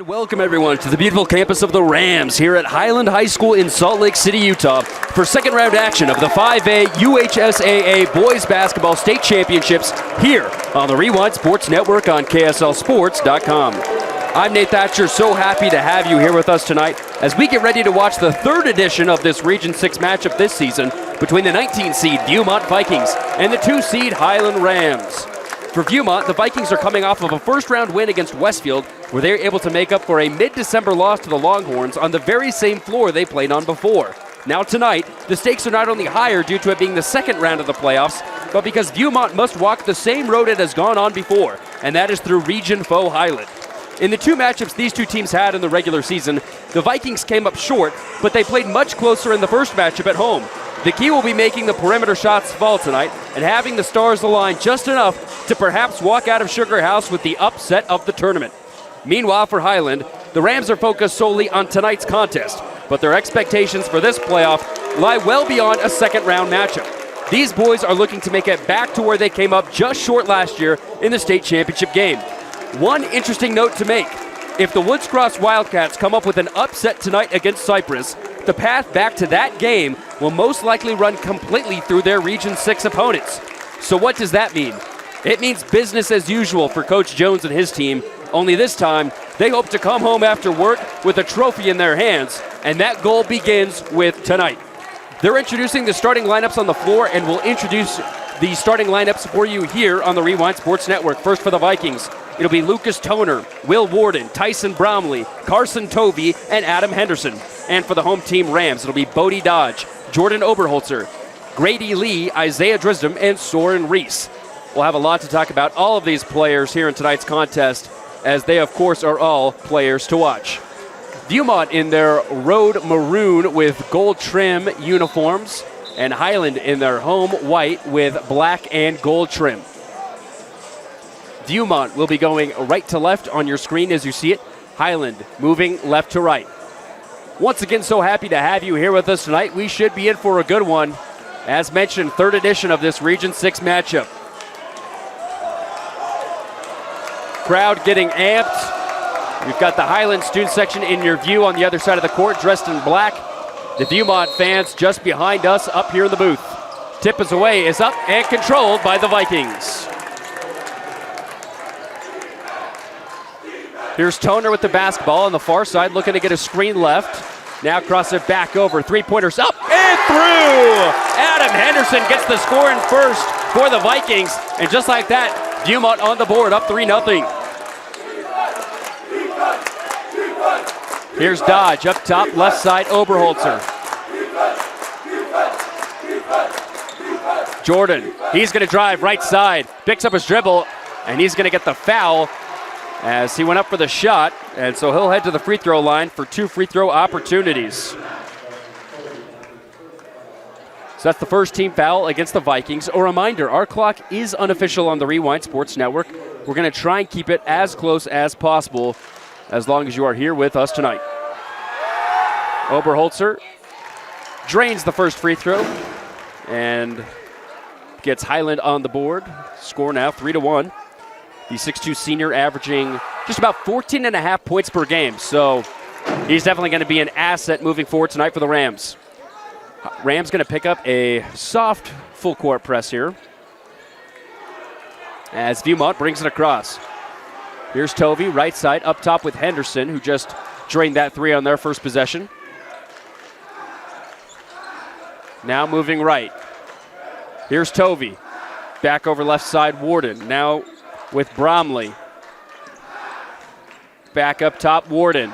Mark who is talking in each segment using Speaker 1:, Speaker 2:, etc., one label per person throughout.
Speaker 1: Welcome everyone to the beautiful campus of the Rams here at Highland High School in Salt Lake City, Utah for second round action of the 5A UHSAA Boys Basketball State Championships here on the Rewind Sports Network on KSLSports.com. I'm Nate Thatcher, so happy to have you here with us tonight as we get ready to watch the third edition of this Region 6 matchup this season between the 19 seed Viewmont Vikings and the 2 seed Highland Rams. For Viewmont, the Vikings are coming off of a first-round win against Westfield, where they were able to make up for a mid-December loss to the Longhorns on the very same floor they played on before. Now tonight, the stakes are not only higher due to it being the second round of the playoffs, but because Viewmont must walk the same road it has gone on before, and that is through region foe Highland. In the two matchups these two teams had in the regular season, the Vikings came up short, but they played much closer in the first matchup at home. The key will be making the perimeter shots fall tonight and having the stars align just enough to perhaps walk out of Sugar House with the upset of the tournament. Meanwhile, for Highland, the Rams are focused solely on tonight's contest, but their expectations for this playoff lie well beyond a second-round matchup. These boys are looking to make it back to where they came up just short last year in the state championship game. One interesting note to make: if the Woods Cross Wildcats come up with an upset tonight against Cypress, the path back to that game will most likely run completely through their Region 6 opponents. So what does that mean? It means business as usual for Coach Jones and his team, only this time they hope to come home after work with a trophy in their hands, and that goal begins with tonight. They're introducing the starting lineups on the floor, and we'll introduce the starting lineups for you here on the Rewind Sports Network. First for the Vikings, it'll be Lucas Toner, Will Warden, Tyson Bromley, Carson Tovey, and Adam Henderson. And for the home team Rams, it'll be Bodie Dodge, Jordan Oberholzer, Grady Lee, Isaiah Drisdom, and Soren Reese. We'll have a lot to talk about all of these players here in tonight's contest, as they, of course, are all players to watch. Viewmont in their road maroon with gold trim uniforms, and Highland in their home white with black and gold trim. Viewmont will be going right to left on your screen as you see it. Highland moving left to right. Once again, so happy to have you here with us tonight. We should be in for a good one. As mentioned, third edition of this Region 6 matchup. Crowd getting amped. We've got the Highland student section in your view on the other side of the court, dressed in black. The Viewmont fans just behind us up here in the booth. Tip is away, is up and controlled by the Vikings. Here's Toner with the basketball on the far side, looking to get a screen left. Now cross it back over, three-pointers up and through! Adam Henderson gets the score in first for the Vikings, and just like that, Viewmont on the board, up 3-0. Here's Dodge up top, left side, Oberholzer. Jordan, he's going to drive right side, picks up his dribble, and he's going to get the foul as he went up for the shot, and so he'll head to the free throw line for 2 free throw opportunities. So that's the first team foul against the Vikings. A reminder, our clock is unofficial on the Rewind Sports Network. We're going to try and keep it as close as possible as long as you are here with us tonight. Oberholzer drains the first free throw and gets Highland on the board. Score now 3-1. The 6'2 senior averaging just about 14.5 points per game. So he's definitely going to be an asset moving forward tonight for the Rams. Rams going to pick up a soft full court press here as Viewmont brings it across. Here's Tovey, right side, up top with Henderson, who just drained that three on their first possession. Now moving right. Here's Tovey. Back over left side, Warden. Now with Bromley. Back up top, Warden.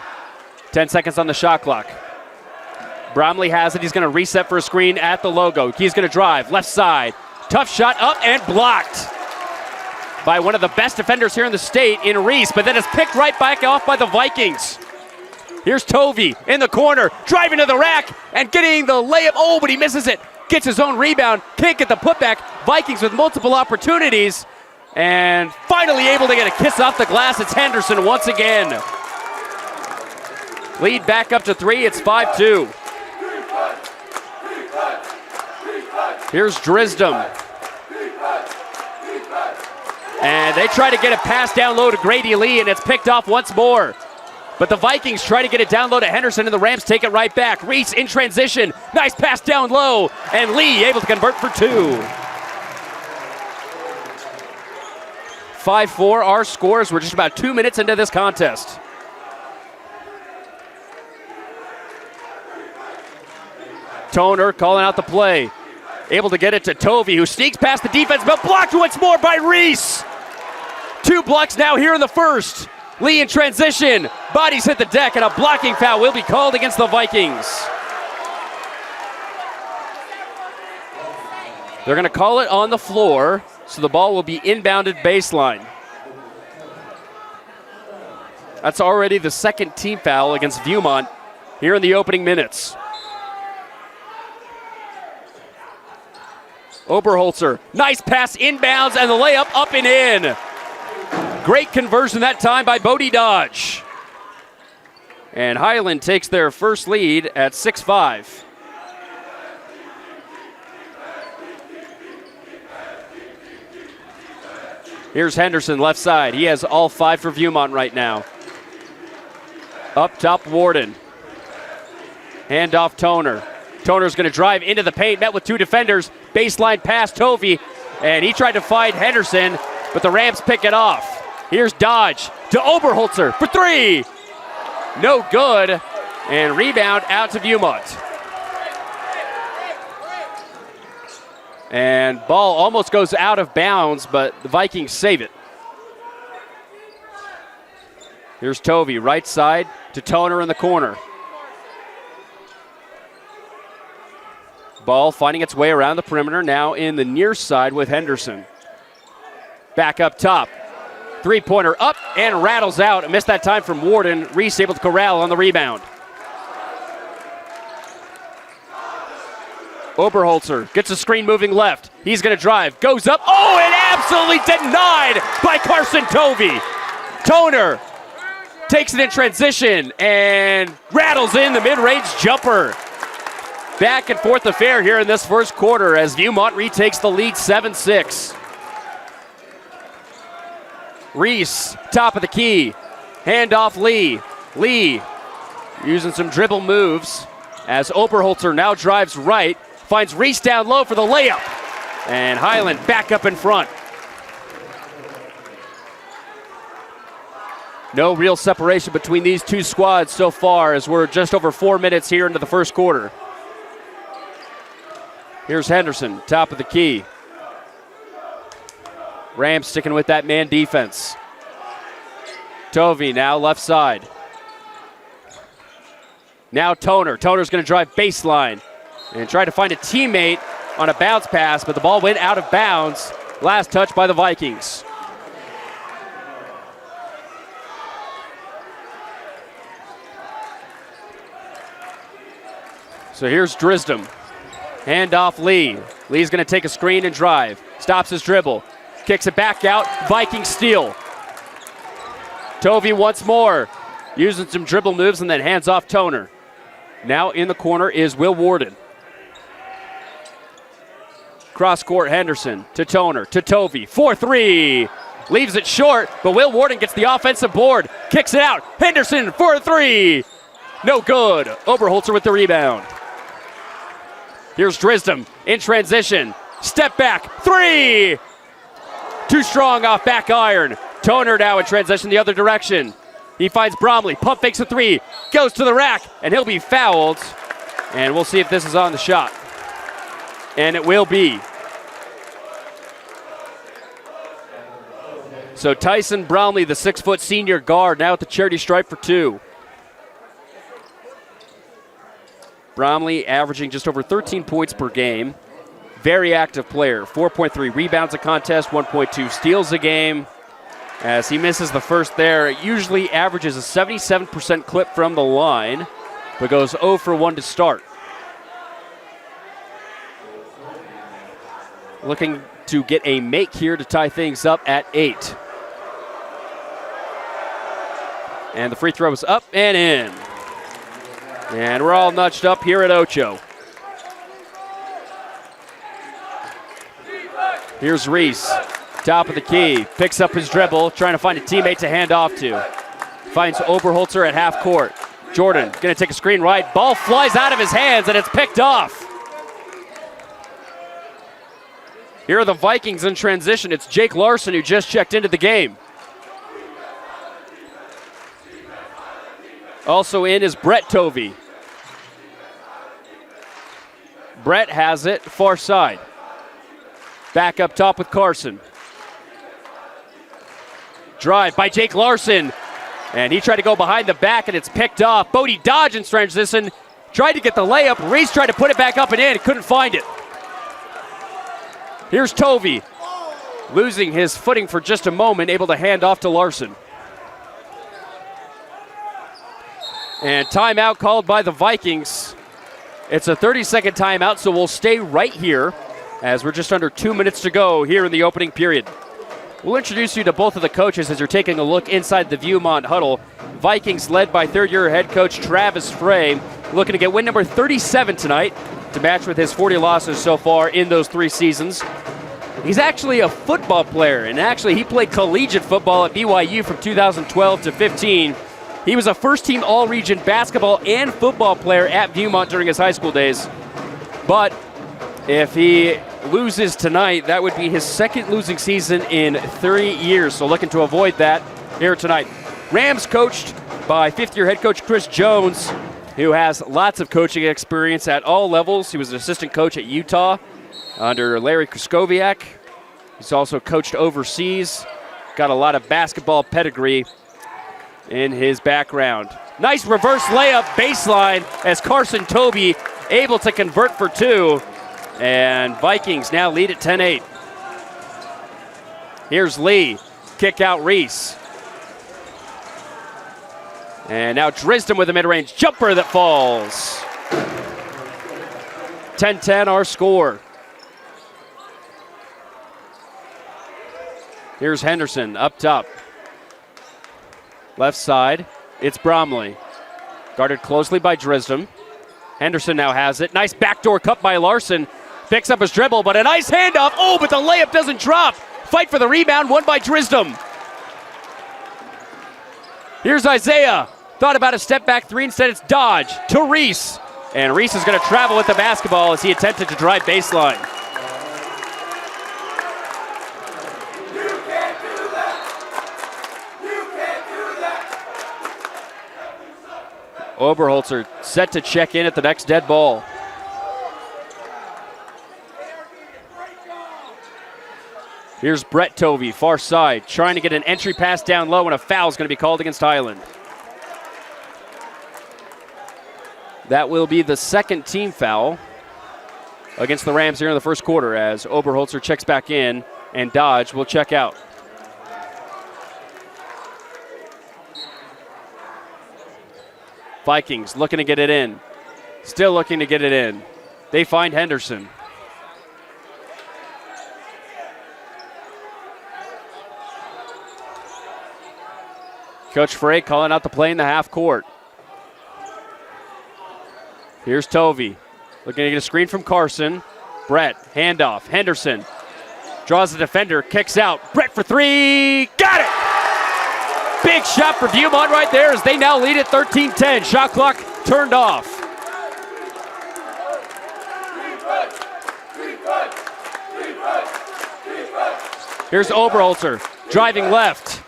Speaker 1: 10 seconds on the shot clock. Bromley has it. He's going to reset for a screen at the logo. He's going to drive, left side. Tough shot up and blocked by one of the best defenders here in the state in Reese, but then it's picked right back off by the Vikings. Here's Tovey in the corner, driving to the rack and getting the layup. Oh, but he misses it. Gets his own rebound, can't get the putback. Vikings with multiple opportunities and finally able to get a kiss off the glass. It's Henderson once again. Lead back up to 3, it's 5-2. Here's Drisdom. And they try to get a pass down low to Grady Lee, and it's picked off once more. But the Vikings try to get it down low to Henderson, and the Rams take it right back. Reese in transition. Nice pass down low, and Lee able to convert for 2. 5-4 our scores. We're just about 2 minutes into this contest. Toner calling out the play. Able to get it to Tovey, who sneaks past the defense, but blocked once more by Reese. 2 blocks now here in the first. Lee in transition. Bodies hit the deck, and a blocking foul will be called against the Vikings. They're going to call it on the floor, so the ball will be inbounded baseline. That's already the second team foul against Viewmont here in the opening minutes. Oberholzer, nice pass inbounds, and the layup up and in. Great conversion that time by Bodie Dodge. And Highland takes their first lead at 6-5. Here's Henderson left side. He has all 5 for Viewmont right now. Up top, Warden. Handoff Toner. Toner's going to drive into the paint, met with 2 defenders. Baseline pass, Tovey, and he tried to find Henderson, but the Rams pick it off. Here's Dodge to Oberholzer for 3. No good, and rebound out to Viewmont. And ball almost goes out of bounds, but the Vikings save it. Here's Tovey, right side to Toner in the corner. Ball finding its way around the perimeter, now in the near side with Henderson. Back up top. 3-pointer up and rattles out. Missed that time from Warden. Reese able to corral on the rebound. Oberholzer gets a screen moving left. He's going to drive. Goes up. Oh, and absolutely denied by Carson Tovey. Toner takes it in transition and rattles in the mid-range jumper. Back and forth affair here in this first quarter as Viewmont retakes the lead 7-6. Reese, top of the key. Handoff Lee. Lee using some dribble moves as Oberholzer now drives right. Finds Reese down low for the layup. And Highland back up in front. No real separation between these two squads so far as we're just over 4 minutes here into the first quarter. Here's Henderson, top of the key. Rams sticking with that man defense. Tovey now left side. Now Toner. Toner's going to drive baseline and try to find a teammate on a bounce pass, but the ball went out of bounds. Last touch by the Vikings. So here's Drisdom. Handoff Lee. Lee's going to take a screen and drive. Stops his dribble. Kicks it back out. Viking steal. Tovey once more. Using some dribble moves and then hands off Toner. Now in the corner is Will Warden. Cross court Henderson to Toner to Tovey. 4-3. Leaves it short, but Will Warden gets the offensive board. Kicks it out. Henderson for 3. No good. Oberholzer with the rebound. Here's Drisdom in transition. Step back. 3. Too strong off back iron. Toner now in transition the other direction. He finds Bromley. Pump fakes a 3. Goes to the rack, and he'll be fouled. And we'll see if this is on the shot. And it will be. So Tyson Bromley, the 6-foot senior guard, now at the charity stripe for 2. Bromley averaging just over 13 points per game. Very active player. 4.3 rebounds a contest, 1.2 steals a game. As he misses the first there, it usually averages a 77% clip from the line, but goes 0 for 1 to start. Looking to get a make here to tie things up at 8. And the free throw is up and in. And we're all nudged up here at Ocho. Here's Reese, top of the key, picks up his dribble, trying to find a teammate to hand off to. finds Oberholzer at half court. Jordan gonna take a screen right. Ball flies out of his hands and it's picked off. Here are the Vikings in transition. It's Jake Larson who just checked into the game. Also in is Brett Tovey. Brett has it, far side. Back up top with Carson. Drive by Jake Larson. And he tried to go behind the back and it's picked off. Bodie Dodge in transition. Tried to get the layup. Reese tried to put it back up and in. Couldn't find it. Here's Tovey. Losing his footing for just a moment. Able to hand off to Larson. And timeout called by the Vikings. It's a 30-second timeout, so we'll stay right here as we're just under 2 minutes to go here in the opening period. We'll introduce you to both of the coaches as you're taking a look inside the Viewmont huddle. Vikings led by third-year head coach Travis Frey, looking to get win number 37 tonight to match with his 40 losses so far in those 3 seasons. He's actually a football player, and actually he played collegiate football at BYU from 2012 to 15. He was a first-team All-Region basketball and football player at Viewmont during his high school days. But if he loses tonight, that would be his second losing season in 3 years. So looking to avoid that here tonight. Rams coached by fifth-year head coach Chris Jones, who has lots of coaching experience at all levels. He was an assistant coach at Utah under Larry Kraskowiak. He's also coached overseas. Got a lot of basketball pedigree in his background. Nice reverse layup baseline as Carson Tovey able to convert for 2. And Vikings now lead at 10-8. Here's Lee. Kick out Reese. And now Drisden with a mid-range jumper that falls. 10-10 our score. Here's Henderson up top. Left side, it's Bromley. Guarded closely by Drisden. Henderson now has it. Nice backdoor cut by Larson. Picks up his dribble, but a nice handoff. Oh, but the layup doesn't drop. Fight for the rebound, won by Drisden. Here's Isaiah. Thought about a step back 3, instead it's Dodge to Reese. And Reese is going to travel with the basketball as he attempted to drive baseline. Oberholzer set to check in at the next dead ball. Here's Brett Tovey, far side, trying to get an entry pass down low, and a foul is going to be called against Highland. That will be the second team foul against the Rams here in the first quarter as Oberholzer checks back in and Dodge will check out. Vikings looking to get it in. Still looking to get it in. They find Henderson. Coach Frey calling out the play in the half court. Here's Tovey. Looking to get a screen from Carson. Brett, handoff. Henderson draws the defender, kicks out. Brett for 3. Got it! Big shot for Viewmont right there as they now lead at 13-10. Shot clock turned off. Here's Oberholzer driving left.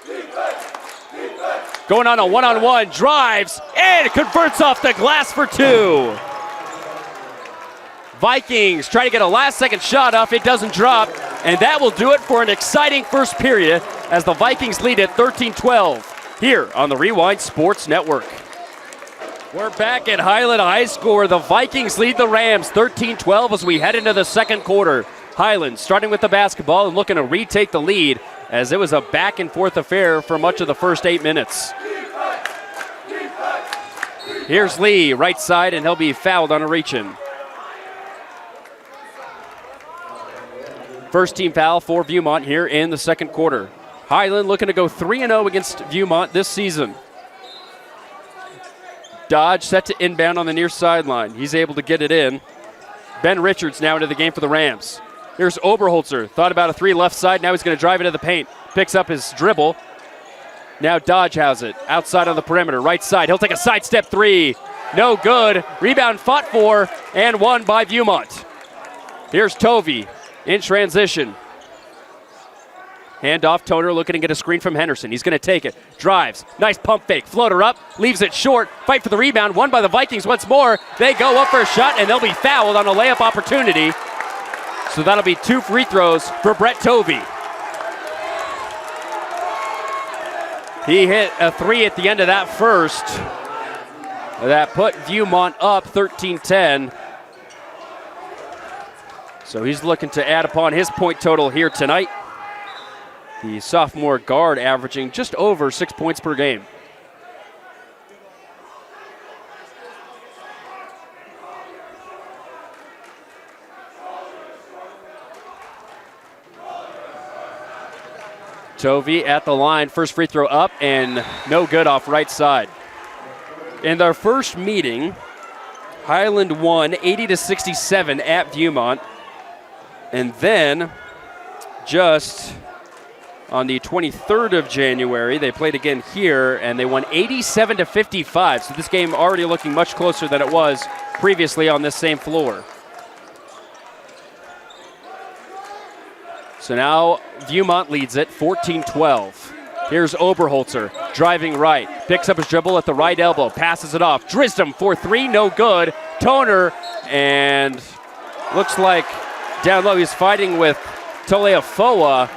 Speaker 1: Going on a one-on-one, drives, and converts off the glass for 2. Vikings try to get a last-second shot off. It doesn't drop, and that will do it for an exciting first period as the Vikings lead at 13-12 here on the Rewind Sports Network. We're back at Highland High School where the Vikings lead the Rams 13-12 as we head into the second quarter. Highland starting with the basketball and looking to retake the lead as it was a back-and-forth affair for much of the first 8 minutes. Here's Lee, right side, and he'll be fouled on a reach-in. First team foul for Viewmont here in the second quarter. Highland looking to go 3-0 against Viewmont this season. Dodge set to inbound on the near sideline. He's able to get it in. Ben Richards now into the game for the Rams. Here's Oberholzer. Thought about a 3 left side. Now he's going to drive into the paint. Picks up his dribble. Now Dodge has it. Outside on the perimeter, right side. He'll take a sidestep three. No good. Rebound fought for and won by Viewmont. Here's Tovey in transition. Handoff, Toner looking to get a screen from Henderson. He's going to take it. Drives. Nice pump fake. Floater up. Leaves it short. Fight for the rebound. Won by the Vikings once more. They go up for a shot, and they'll be fouled on a layup opportunity. So that'll be 2 free throws for Brett Tovey. He hit a 3 at the end of that first. That put Viewmont up 13-10. So he's looking to add upon his point total here tonight. The sophomore guard averaging just over 6 points per game. Tovey at the line, first free throw up and no good off right side. In their first meeting, Highland won 80-67 at Viewmont. And then just on the 23rd of January, they played again here and they won 87-55. So this game already looking much closer than it was previously on this same floor. So now Viewmont leads it 14-12. Here's Oberholzer driving right, picks up his dribble at the right elbow, passes it off. Drisdom for 3, no good. Toner, and looks like down low he's fighting with Toleafoa,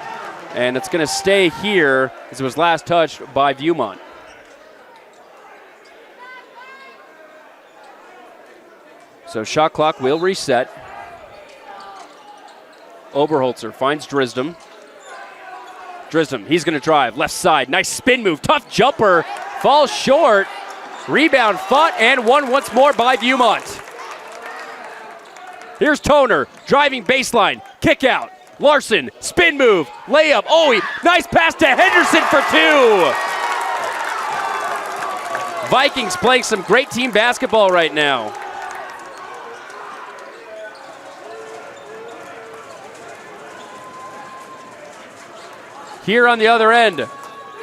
Speaker 1: and it's going to stay here as it was last touched by Viewmont. So shot clock will reset. Oberholzer finds Drisdom. Drisdom, he's going to drive. Left side, nice spin move. Tough jumper. Falls short. Rebound fought and won once more by Viewmont. Here's Toner, driving baseline. Kick out. Larson, spin move. Layup. Oh, nice pass to Henderson for 2. Vikings playing some great team basketball right now. Here on the other end,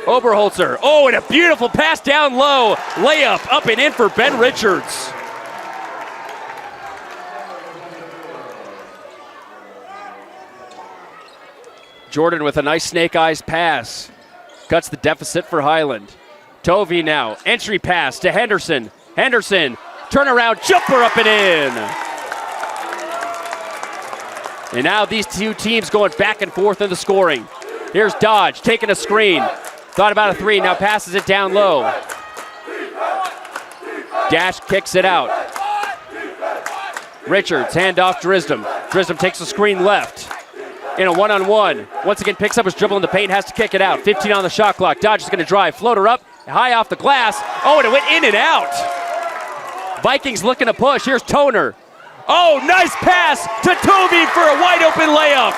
Speaker 1: Oberholzer. Oh, and a beautiful pass down low. Layup up and in for Ben Richards. Jordan with a nice snake eyes pass. Cuts the deficit for Highland. Tovey now, entry pass to Henderson. Henderson, turnaround jumper up and in. And now these two teams going back and forth in the scoring. Here's Dodge taking a screen. Thought about a 3, now passes it down low. Dash kicks it out. Richards, handoff Drisdom. Drisdom takes a screen left. In a one-on-one. Once again picks up his dribble in the paint, has to kick it out. 15 on the shot clock. Dodge is going to drive. Floater up, high off the glass. Oh, and it went in and out. Vikings looking to push. Here's Toner. Oh, nice pass to Tovey for a wide open layup.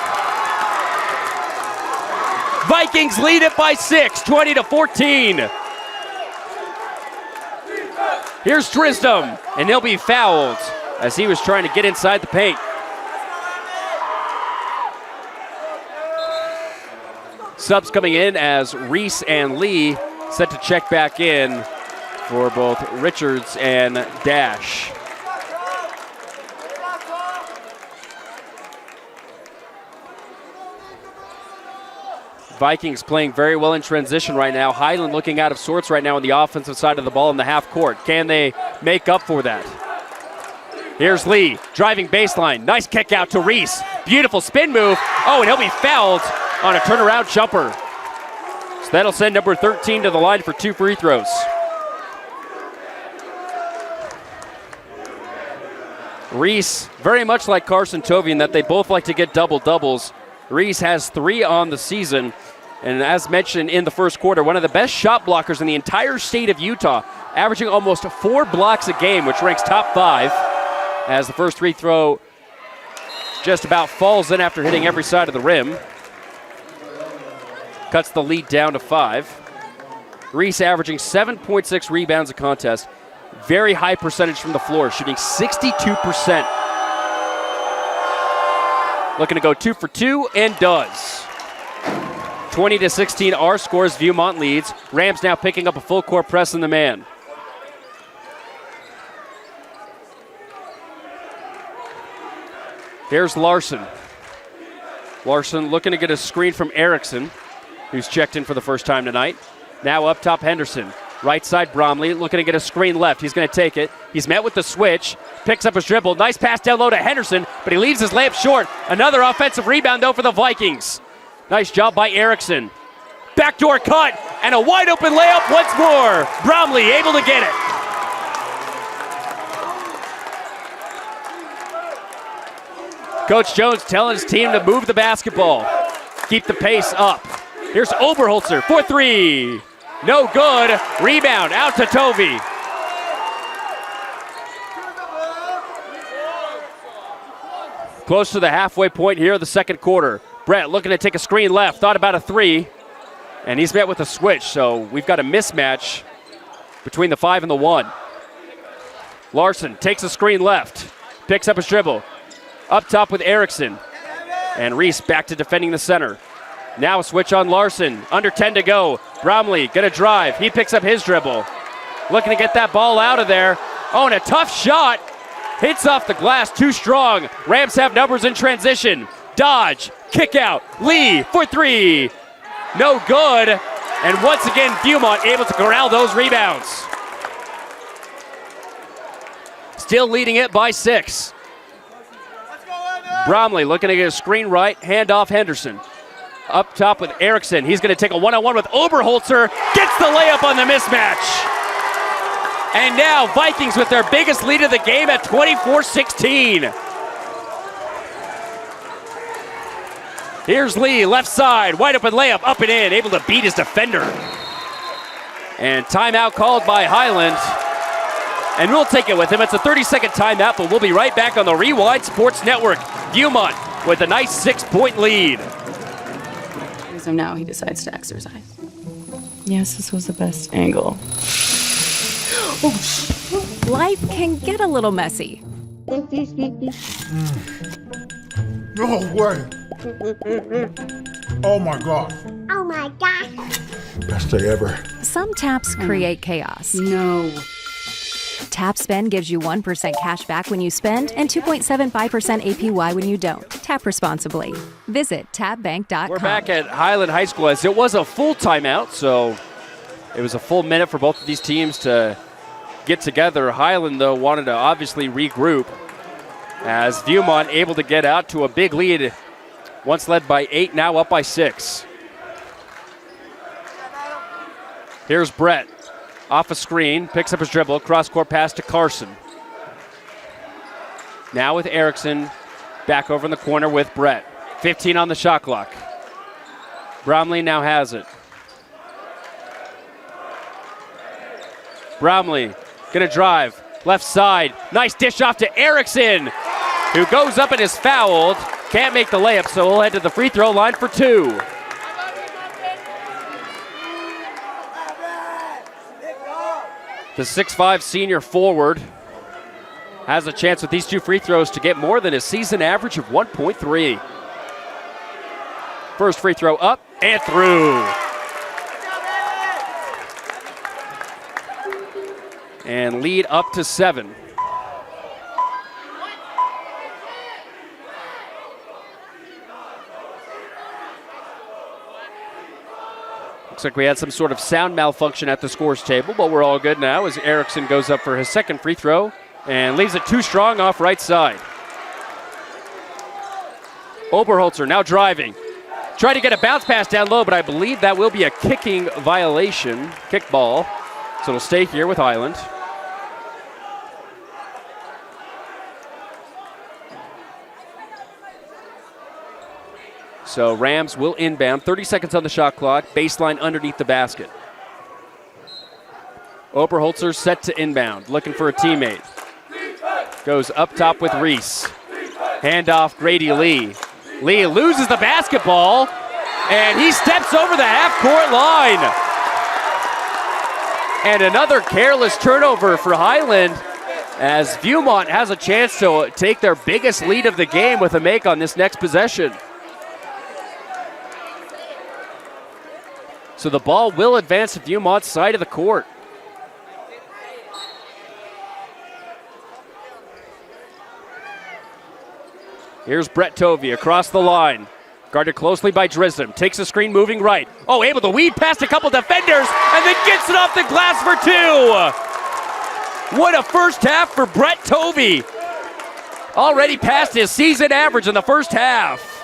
Speaker 1: Vikings lead it by 6, 20-14. Here's Drisdom, and he'll be fouled as he was trying to get inside the paint. Subs coming in as Reese and Lee set to check back in for both Richards and Dash. Vikings playing very well in transition right now. Highland looking out of sorts right now on the offensive side of the ball in the half court. Can they make up for that? Here's Lee, driving baseline. Nice kick out to Reese. Beautiful spin move. Oh, and he'll be fouled on a turnaround jumper. So that'll send number 13 to the line for 2 free throws. Reese, very much like Carson Tovey in that they both like to get double-doubles. Reese has 3 on the season. And as mentioned in the first quarter, one of the best shot blockers in the entire state of Utah, averaging almost 4 blocks a game, which ranks top 5, as the first free throw just about falls in after hitting every side of the rim. Cuts the lead down to 5. Reese averaging 7.6 rebounds a contest. Very high percentage from the floor, shooting 62%. Looking to go 2 for 2 and does. 20-16 our scores. Viewmont leads. Rams now picking up a full court press in the man. Here's Larson. Larson looking to get a screen from Erickson, who's checked in for the first time tonight. Now up top, Henderson. Right side, Bromley looking to get a screen left. He's going to take it. He's met with the switch. Picks up his dribble. Nice pass down low to Henderson, but he leaves his layup short. Another offensive rebound, though, for the Vikings. Nice job by Erickson. Backdoor cut, and a wide open layup once more. Bromley able to get it. Coach Jones telling his team to move the basketball. Keep the pace up. Here's Oberholzer for three. No good. Rebound out to Tovey. Close to the halfway point here of the second quarter. Brett looking to take a screen left. Thought about a three. And he's met with a switch. So we've got a mismatch between the 5 and the 1. Larson takes a screen left. Picks up his dribble. Up top with Erickson. And Reese back to defending the center. Now a switch on Larson. Under 10 to go. Bromley gonna drive. He picks up his dribble. Looking to get that ball out of there. Oh, and a tough shot. Hits off the glass, too strong. Rams have numbers in transition. Dodge, kick out. Lee for three. No good. And once again, Viewmont able to corral those rebounds. Still leading it by 6. Bromley looking to get a screen right. Hand off Henderson. Up top with Erickson. He's going to take a one-on-one with Oberholzer. Gets the layup on the mismatch. And now Vikings with their biggest lead of the game at 24-16. Here's Lee, left side. Wide open layup, up and in. Able to beat his defender. And timeout called by Highland. And we'll take it with him. It's a 30-second timeout, but we'll be right back on the Rewind Sports Network. Viewmont with a nice 6-point lead.
Speaker 2: So now he decides to exercise. Yes, this was the best angle.
Speaker 3: Life can get a little messy.
Speaker 4: No way. Oh my God.
Speaker 5: Oh my gosh.
Speaker 4: Best day ever.
Speaker 3: Some taps create chaos.
Speaker 2: No.
Speaker 3: Tap Spend gives you 1% cash back when you spend and 2.75% APY when you don't. Tap responsibly. Visit tapbank.com.
Speaker 1: We're back at Highland High School as it was a full timeout, so it was a full minute for both of these teams to get together. Highland, though, wanted to obviously regroup as Viewmont able to get out to a big lead. Once led by 8, now up by 6. Here's Brett. Off a screen, picks up his dribble, cross-court pass to Carson. Now with Erickson, back over in the corner with Brett. 15 on the shot clock. Bromley now has it. Bromley gonna drive, left side. Nice dish off to Erickson, who goes up and is fouled. Can't make the layup, so we'll head to the free throw line for 2. The 6'5" senior forward has a chance with these 2 free throws to get more than his season average of 1.3. First free throw up and through. And lead up to 7. Looks like we had some sort of sound malfunction at the scores table, but we're all good now as Erickson goes up for his second free throw and leaves it too strong off right side. Oberholzer now driving. Tried to get a bounce pass down low, but I believe that will be a kicking violation, kick ball. So it'll stay here with Highland. So Rams will inbound. 30 seconds on the shot clock. Baseline underneath the basket. Oberholzer set to inbound. Looking for a teammate. Goes up top with Reese. Handoff Grady Lee. Lee loses the basketball. And he steps over the half-court line. And another careless turnover for Highland as Viewmont has a chance to take their biggest lead of the game with a make on this next possession. So the ball will advance to Viewmont's side of the court. Here's Brett Tovey across the line. Guarded closely by Drisdom. Takes a screen, moving right. Oh, able to weave past a couple defenders and then gets it off the glass for two. What a first half for Brett Tovey. Already past his season average in the first half.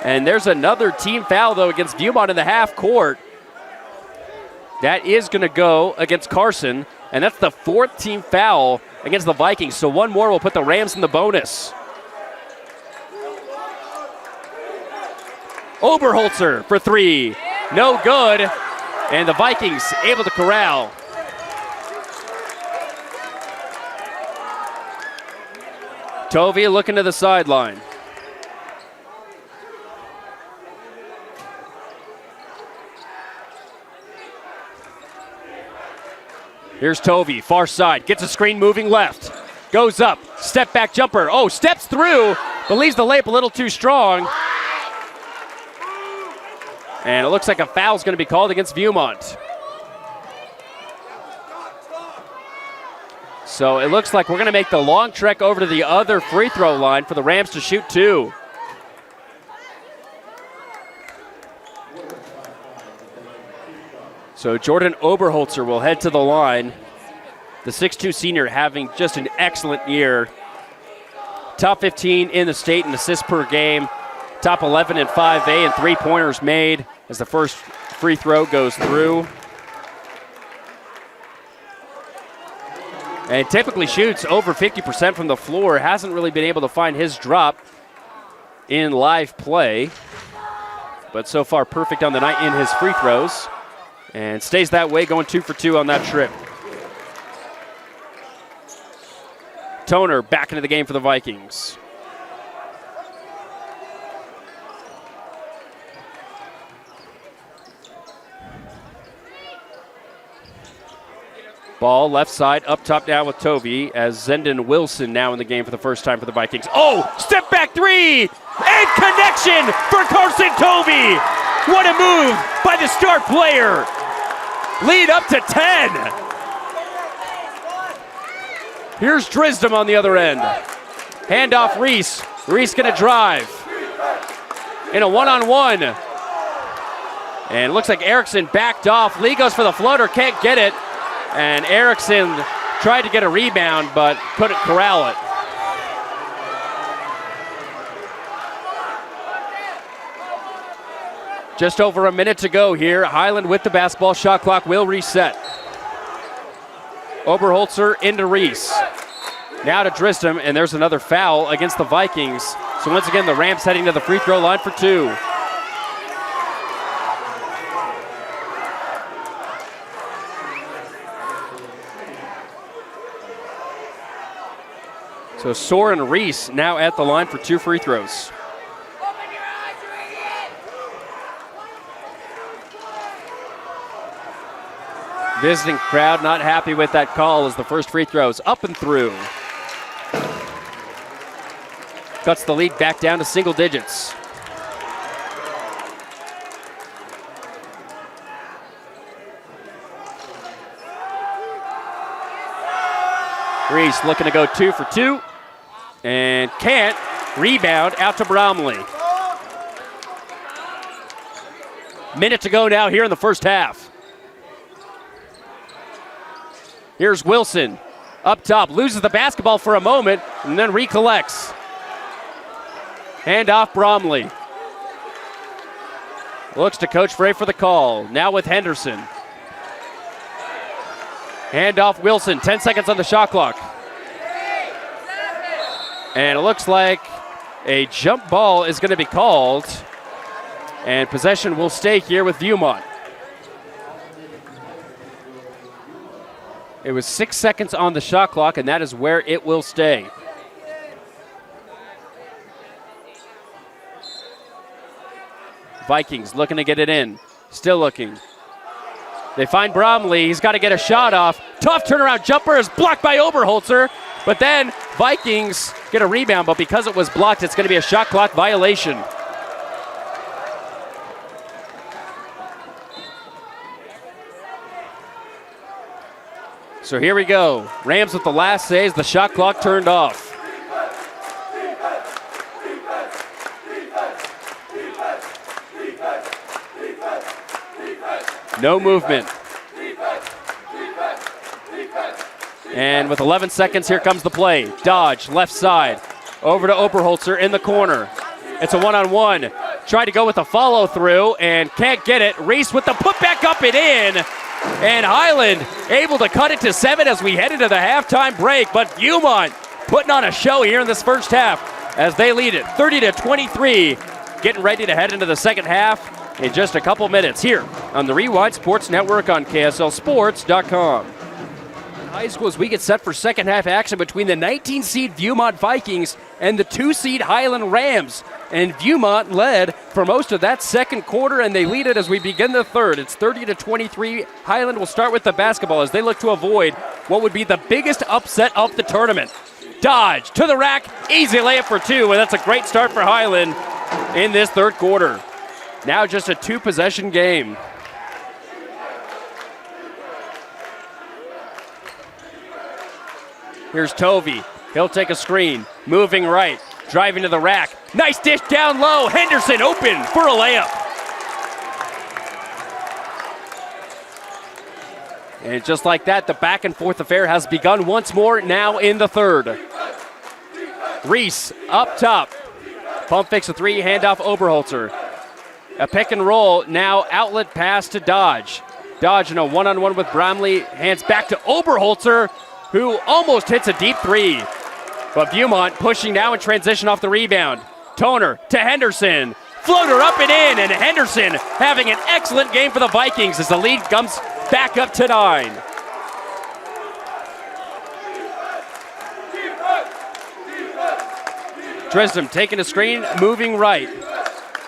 Speaker 1: And there's another team foul, though, against Viewmont in the half court. That is going to go against Carson, and that's the fourth team foul against the Vikings. So one more will put the Rams in the bonus. Oberholzer for three. No good. And the Vikings able to corral. Tovey looking to the sideline. Here's Tovey, far side, gets a screen moving left. Goes up, step back jumper. Oh, steps through, but leaves the layup a little too strong. And it looks like a foul's going to be called against Viewmont. So it looks like we're going to make the long trek over to the other free throw line for the Rams to shoot two. So Jordan Oberholzer will head to the line. The 6'2 senior having just an excellent year. Top 15 in the state in assists per game. Top 11 in 5A and three-pointers made as the first free throw goes through. And typically shoots over 50% from the floor. Hasn't really been able to find his drop in live play. But so far perfect on the night in his free throws. And stays that way, going 2 for 2 on that trip. Toner back into the game for the Vikings. Ball left side, up top now with Tovey as Zendon Wilson now in the game for the first time for the Vikings. Oh, step back three, and connection for Carson Tovey. What a move by the star player. Lead up to 10. Here's Drisdom on the other end. Handoff Reese. Reese gonna drive. In a one-on-one. And it looks like Erickson backed off. Lee goes for the floater, can't get it. And Erickson tried to get a rebound, but couldn't corral it. Just over a minute to go here. Highland with the basketball. Shot clock will reset. Oberholzer into Reese. Now to Drisdom, and there's another foul against the Vikings. So once again, the Rams heading to the free throw line for two. So Soren Reese now at the line for two free throws. Visiting crowd not happy with that call as the first free throws up and through. Cuts the lead back down to single digits. Reese looking to go 2 for 2 and can't. Rebound out to Bromley. Minute to go now here in the first half. Here's Wilson up top, loses the basketball for a moment and then recollects. Hand off Bromley. Looks to Coach Frey for the call. Now with Henderson. Hand off Wilson, 10 seconds on the shot clock. And it looks like a jump ball is going to be called. And possession will stay here with Viewmont. It was 6 seconds on the shot clock, and that is where it will stay. Vikings looking to get it in. Still looking. They find Bromley. He's got to get a shot off. Tough turnaround jumper is blocked by Oberholzer. But then Vikings get a rebound, but because it was blocked, it's going to be a shot clock violation. So here we go. Rams with the last say as the shot clock turned off. No movement. And with 11 seconds, here comes the play. Dodge, left side. Over to Oberholzer in the corner. It's a one-on-one. Tried to go with a follow-through and can't get it. Reese with the putback up and in. And Highland able to cut it to 7 as we head into the halftime break. But Viewmont putting on a show here in this first half as they lead it 30-23. Getting ready to head into the second half in just a couple minutes here on the Rewind Sports Network on KSLSports.com. High school as we get set for second half action between the 19-seed Viewmont Vikings and the 2-seed Highland Rams. And Viewmont led for most of that second quarter, and they lead it as we begin the third. It's 30-23. Highland will start with the basketball as they look to avoid what would be the biggest upset of the tournament. Dodge to the rack, easy layup for 2, and that's a great start for Highland in this third quarter. Now just a 2-possession game. Here's Tovey. He'll take a screen. Moving right. Driving to the rack. Nice dish down low. Henderson open for a layup. And just like that, the back and forth affair has begun once more now in the third. Reese up top. Pump fakes a 3, handoff Oberholzer. A pick and roll, now outlet pass to Dodge. Dodge in a one-on-one with Bromley, hands back to Oberholzer, who almost hits a deep 3. But Viewmont pushing now in transition off the rebound. Toner to Henderson. Floater up and in, and Henderson having an excellent game for the Vikings as the lead comes back up to 9. Dresden taking a screen, moving right.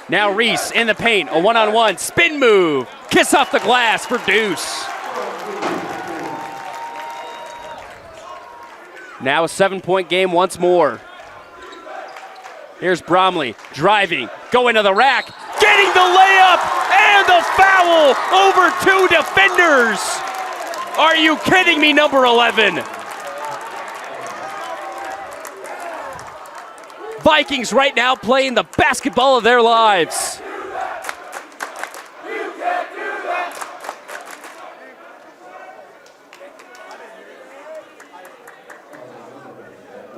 Speaker 1: Now Reese in the paint, a one-on-one, spin move. Kiss off the glass for Deuce. Now a 7-point game once more. Here's Bromley driving, going to the rack, getting the layup, and the foul over 2 defenders. Are you kidding me, number 11? Vikings right now playing the basketball of their lives.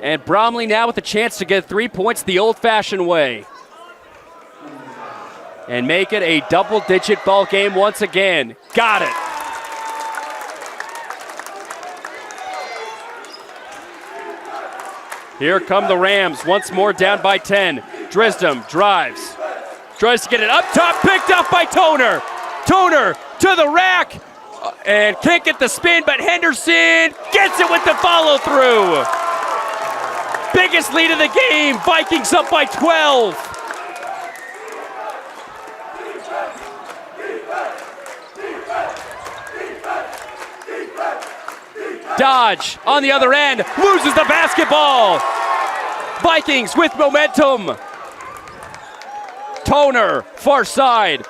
Speaker 1: And Bromley now with a chance to get 3 points the old-fashioned way. And make it a double-digit ball game once again. Got it. Here come the Rams, once more down by 10. Dresden drives. Tries to get it up top, picked up by Toner. Toner to the rack, and can't get the spin, but Henderson gets it with the follow-through. Biggest lead of the game, Vikings up by 12. Dodge on the other end, loses the basketball. Vikings with momentum. Toner, far side,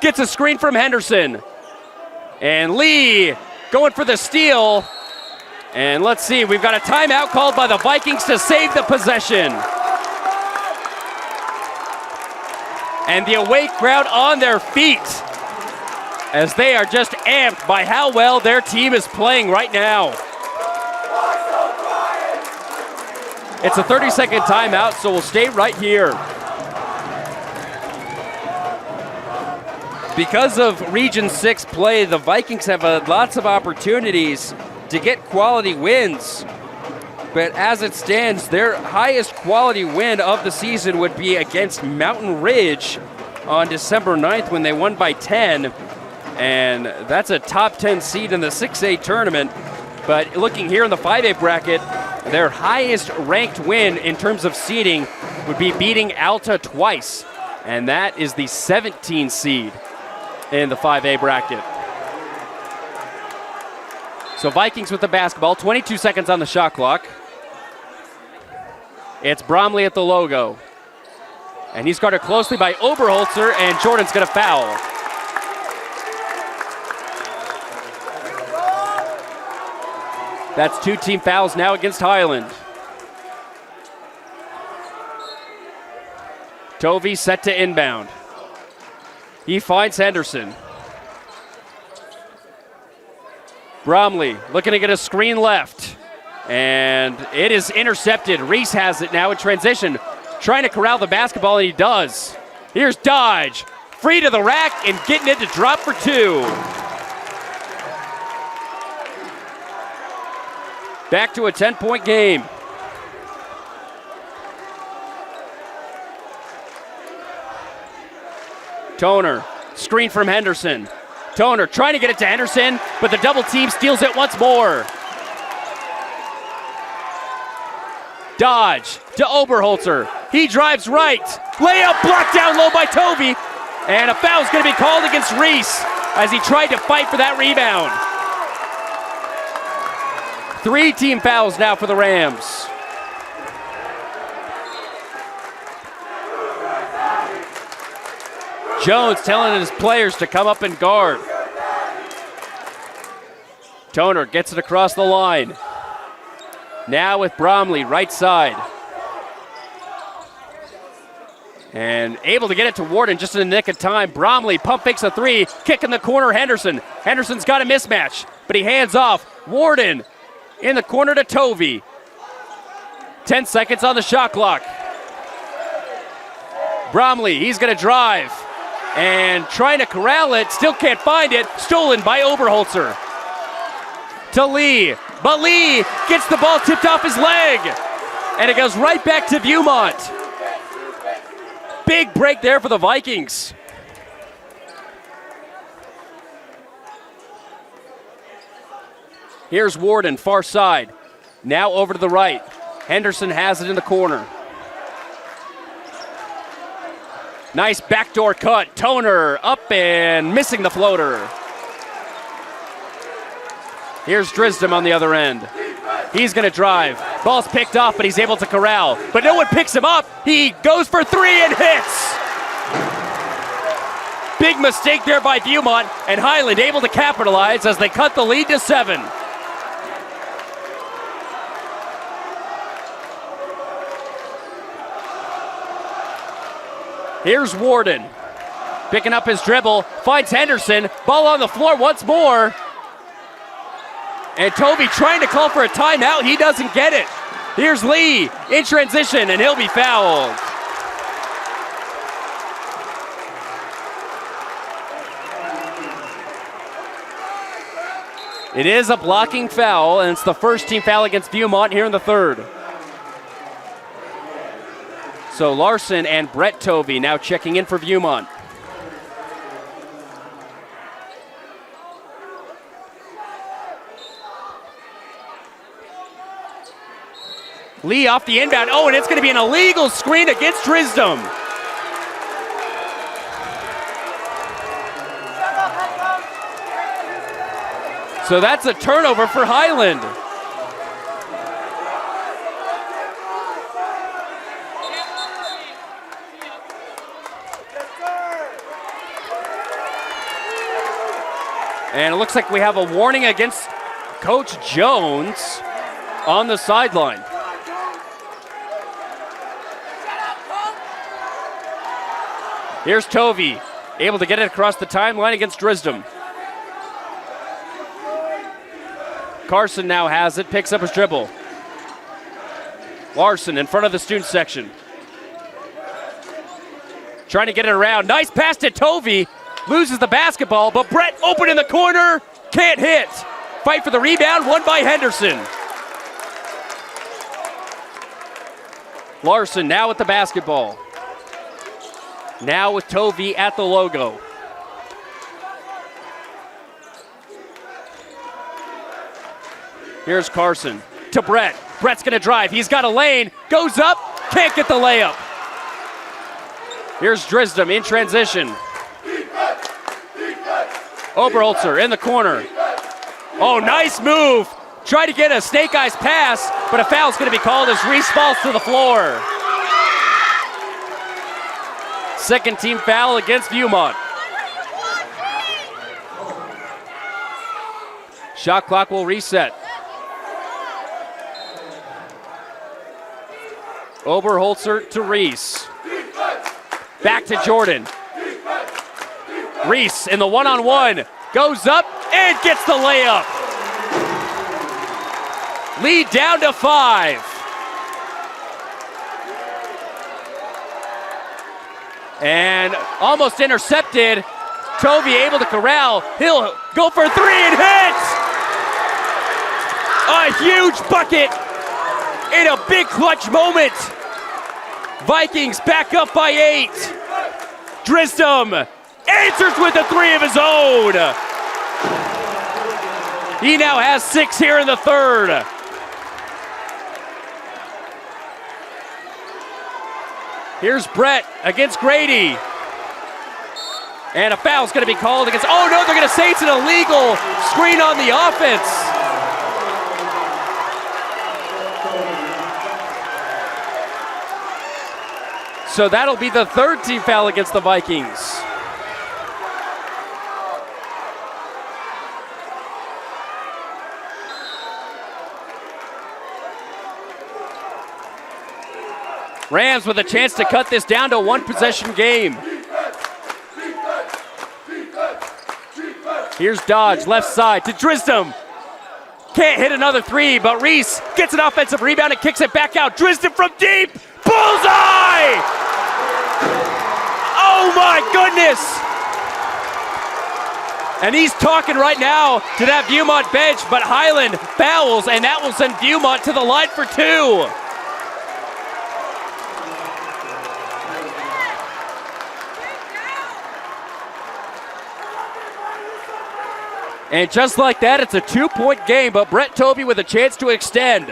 Speaker 1: gets a screen from Henderson. And Lee going for the steal. And let's see, we've got a timeout called by the Vikings to save the possession. And the away crowd on their feet as they are just amped by how well their team is playing right now. It's a 30-second timeout, so we'll stay right here. Because of Region 6 play, the Vikings have lots of opportunities to get quality wins. But as it stands, their highest quality win of the season would be against Mountain Ridge on December 9th when they won by 10. And that's a top 10 seed in the 6A tournament. But looking here in the 5A bracket, their highest ranked win in terms of seeding would be beating Alta twice. And that is the 17 seed in the 5A bracket. So Vikings with the basketball, 22 seconds on the shot clock. It's Bromley at the logo. And he's guarded closely by Oberholzer, and Jordan's gonna foul. That's 2 team fouls now against Highland. Tovey set to inbound. He finds Henderson. Bromley looking to get a screen left. And it is intercepted. Reese has it now in transition. Trying to corral the basketball, and he does. Here's Dodge. Free to the rack and getting it to drop for 2. Back to a 10-point game. Toner, screen from Henderson. Toner trying to get it to Henderson, but the double team steals it once more. Dodge to Oberholzer. He drives right. Layup blocked down low by Tovey. And a foul's going to be called against Reese as he tried to fight for that rebound. 3 team fouls now for the Rams. Jones telling his players to come up and guard. Toner gets it across the line. Now with Bromley, right side. And able to get it to Warden just in the nick of time. Bromley pump fakes a 3, kick in the corner, Henderson. Henderson's got a mismatch, but he hands off. Warden in the corner to Tovey. 10 seconds on the shot clock. Bromley, he's gonna drive. And trying to corral it, still can't find it. Stolen by Oberholzer. To Lee, but Lee gets the ball tipped off his leg. And it goes right back to Viewmont. Big break there for the Vikings. Here's Warden, far side. Now over to the right. Henderson has it in the corner. Nice backdoor cut. Toner up and missing the floater. Here's Drisdom on the other end. He's going to drive. Ball's picked off, but he's able to corral. But no one picks him up. He goes for 3 and hits. Big mistake there by Viewmont, and Highland able to capitalize as they cut the lead to 7. Here's Warden. Picking up his dribble, finds Henderson. Ball on the floor once more. And Tovey trying to call for a timeout. He doesn't get it. Here's Lee in transition, and he'll be fouled. It is a blocking foul, and it's the first team foul against Viewmont here in the third. So Larson and Brett Tovey now checking in for Viewmont. Lee off the inbound. Oh, and it's going to be an illegal screen against Drisdom. So that's a turnover for Highland. And it looks like we have a warning against Coach Jones on the sideline. Here's Tovey, able to get it across the timeline against Drisdom. Carson now has it, picks up his dribble. Larson in front of the student section. Trying to get it around. Nice pass to Tovey. Loses the basketball, but Brett open in the corner. Can't hit. Fight for the rebound, won by Henderson. Larson now with the basketball. Now with Tovey at the logo. Here's Carson to Brett. Brett's gonna drive. He's got a lane. Goes up. Can't get the layup. Here's Drisdom in transition. Oberholzer in the corner. Oh, nice move. Tried to get a snake eyes pass, but a foul's gonna be called as Reese falls to the floor. Second team foul against Viewmont. Shot clock will reset. Oberholzer to Reese. Back to Jordan. Reese in the one-on-one. Goes up and gets the layup. Lead down to 5. And almost intercepted. Tovey able to corral. He'll go for 3 and hits! A huge bucket in a big clutch moment. Vikings back up by 8. Drisdom answers with a 3 of his own. He now has 6 here in the third. Here's Brett against Grady. And a foul's going to be called against, oh no, they're going to say it's an illegal screen on the offense. So that'll be the 3rd team foul against the Vikings. Rams with a chance to cut this down to a 1-possession game. Here's Dodge, left side to Drisdom. Can't hit another 3, but Reese gets an offensive rebound and kicks it back out. Drisdom from deep, bullseye! Oh my goodness! And he's talking right now to that Viewmont bench, but Highland fouls, and that will send Viewmont to the line for 2. And just like that, it's a 2-point game, but Brett Tovey with a chance to extend.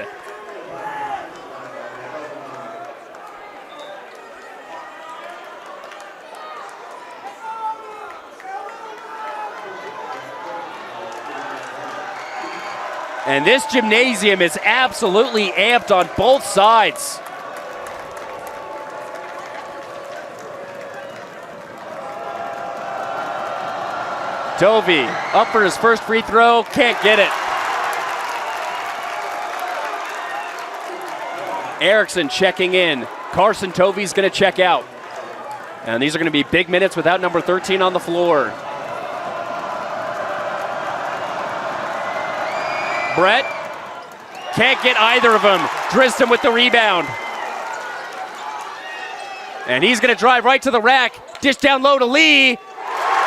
Speaker 1: And this gymnasium is absolutely amped on both sides. Tovey up for his first free throw, can't get it. Erickson checking in. Carson Tovey's gonna check out. And these are gonna be big minutes without number 13 on the floor. Brett can't get either of them. Drisdom with the rebound. And he's gonna drive right to the rack. Dish down low to Lee.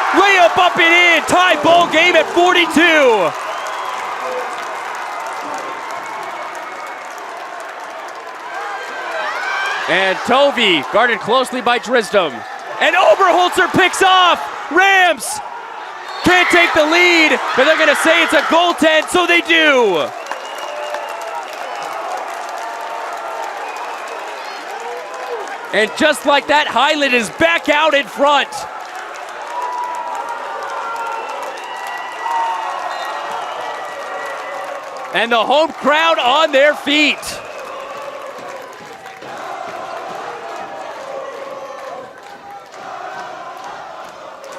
Speaker 1: Layup up and in, tie ball game at 42. And Tovey guarded closely by Drisdom. And Oberholzer picks off. Rams can't take the lead, but they're gonna say it's a goaltend, so they do. And just like that, Highland is back out in front. And the home crowd on their feet.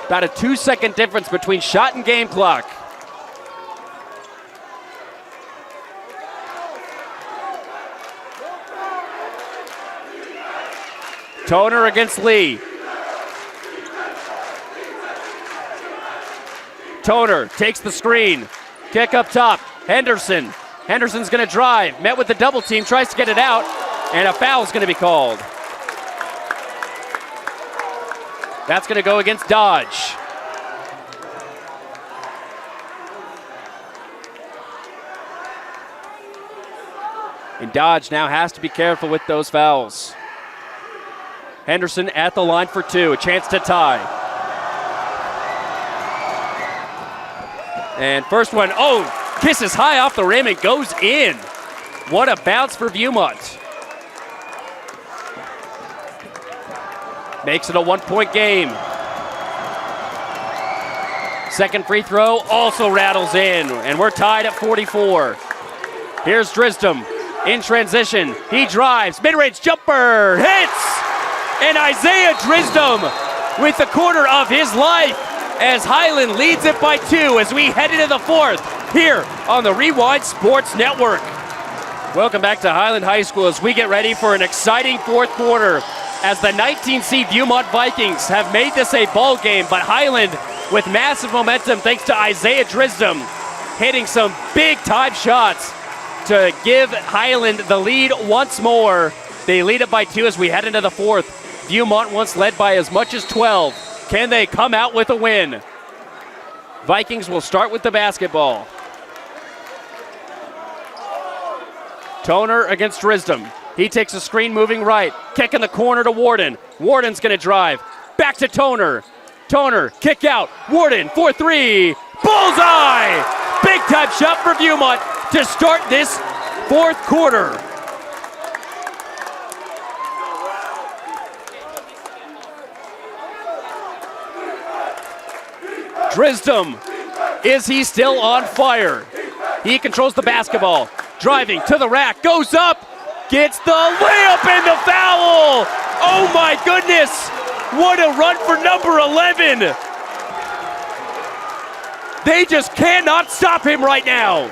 Speaker 1: About a 2-second difference between shot and game clock. Toner against Lee. Toner takes the screen. Kick up top. Henderson. Henderson's going to drive. Met with the double team. Tries to get it out. And a foul's going to be called. That's going to go against Dodge. And Dodge now has to be careful with those fouls. Henderson at the line for 2. A chance to tie. And first one, oh! Kisses high off the rim and goes in. What a bounce for Viewmont. Makes it a 1-point game. Second free throw also rattles in, and we're tied at 44. Here's Drisdom in transition. He drives, mid-range jumper, hits! And Isaiah Drisdom with the quarter of his life as Highland leads it by 2 as we head into the 4th. Here on the Rewind Sports Network. Welcome back to Highland High School as we get ready for an exciting fourth quarter as the 19 seed Viewmont Vikings have made this a ball game, but Highland with massive momentum thanks to Isaiah Drisdom hitting some big time shots to give Highland the lead once more. They lead it by 2 as we head into the fourth. Viewmont once led by as much as 12. Can they come out with a win? Vikings will start with the basketball. Toner against Drisdom. He takes a screen moving right. Kick in the corner to Warden. Warden's going to drive. Back to Toner. Toner, kick out. Warden for 3. Bullseye! Big time shot for Viewmont to start this fourth quarter. Drisdom, is he still on fire? He controls the basketball. Driving to the rack, goes up, gets the layup and the foul. Oh my goodness, what a run for number 11. They just cannot stop him right now.